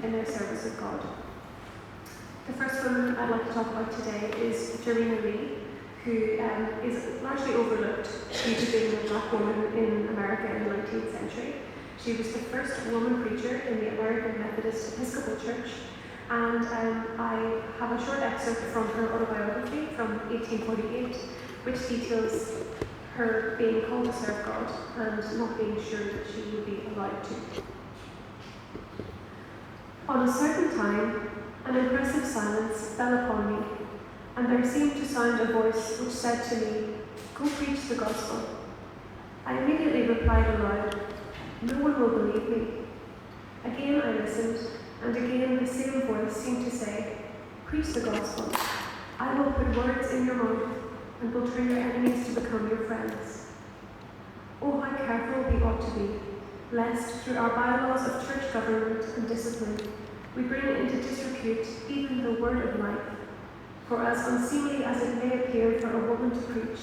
in their service of God. The first woman I'd like to talk about today is Jerena Lee, who is largely overlooked due to being a black woman in America in the 19th century. She was the first woman preacher in the American Methodist Episcopal Church, and I have a short excerpt from her autobiography from 1848, which details her being called to serve God and not being sure that she would be allowed to. On a certain time, an impressive silence fell upon me, and there seemed to sound a voice which said to me, "Go preach the gospel." I immediately replied aloud, "No one will believe me." Again I listened, and again the same voice seemed to say, "Preach the gospel. I will put words in your mouth, and will turn your enemies to become your friends." Oh, how careful we ought to be, lest through our bylaws of church government and discipline, we bring into disrepute even the word of life. For as unseemly as it may appear for a woman to preach,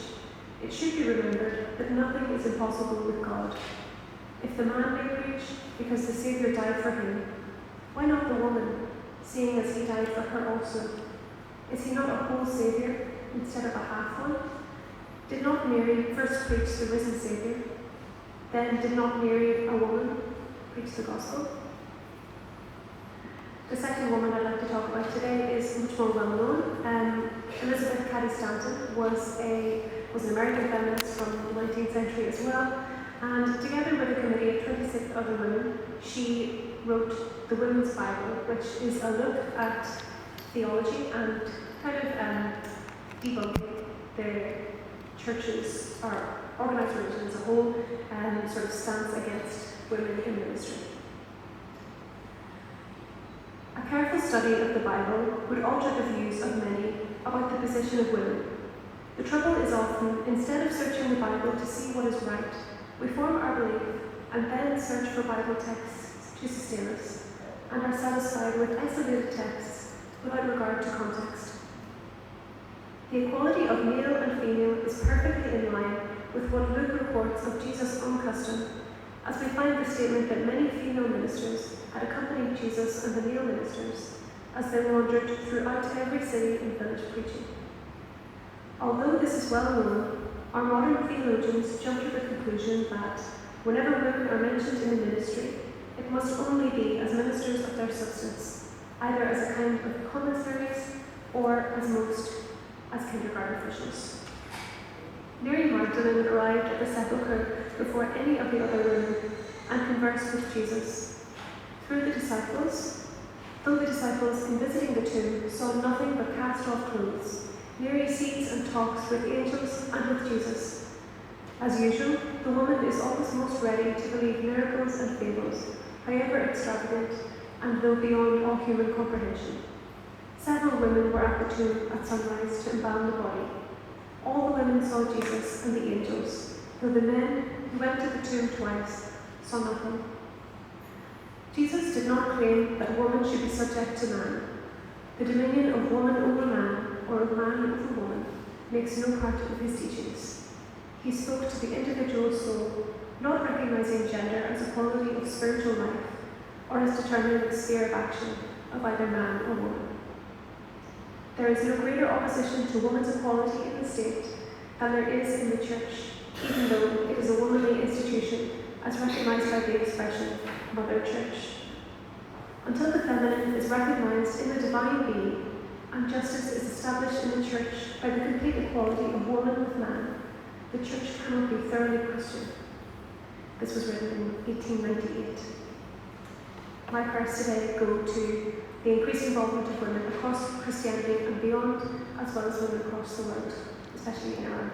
it should be remembered that nothing is impossible with God. If the man may preach because the Saviour died for him, why not the woman, seeing as he died for her also? Is he not a whole Saviour instead of a half one? Did not Mary first preach the risen Saviour? Then did not Mary, a woman, preach the gospel? The second woman I'd like to talk about today is much more well known. Elizabeth Cady Stanton was an American feminist from the 19th century as well, and together with a committee of 26 other women, she wrote the Women's Bible, which is a look at theology and kind of debunking the church's or organised religion as a whole sort of stance against women in ministry. A careful study of the Bible would alter the views of many about the position of women. The trouble is often, instead of searching the Bible to see what is right, we form our belief and then search for Bible texts to sustain us, and are satisfied with isolated texts without regard to context. The equality of male and female is perfectly in line with what Luke reports of Jesus' own custom, as we find the statement that many female ministers had accompanied Jesus and the male ministers as they wandered throughout every city and village preaching. Although this is well known, our modern theologians jump to the conclusion that whenever women are mentioned in the ministry, it must only be as ministers of their substance, either as a kind of commissaries or as most as kindergarten officials. Mary Magdalene arrived at the sepulchre before any of the other women and conversed with Jesus. Through the disciples, though the disciples in visiting the tomb saw nothing but cast-off clothes, Mary sees and talks with angels and with Jesus. As usual, the woman is always most ready to believe miracles and fables, however extravagant and though beyond all human comprehension. Several women were at the tomb at sunrise to embalm the body. All the women saw Jesus and the angels, though the men who went to the tomb twice saw nothing. Jesus did not claim that woman should be subject to man. The dominion of woman over man, or of man over woman, makes no part of his teachings. He spoke to the individual soul, not recognizing gender as a quality of spiritual life, or as determining the sphere of action of either man or woman. There is no greater opposition to woman's equality in the state than there is in the church, even though it is a womanly institution as recognized by the expression Mother Church. Until the feminine is recognized in the divine being and justice is established in the church by the complete equality of woman with man, the church cannot be thoroughly Christian. This was written in 1898. My prayers today go to the increased involvement of women across Christianity and beyond, as well as women across the world, especially in Ireland.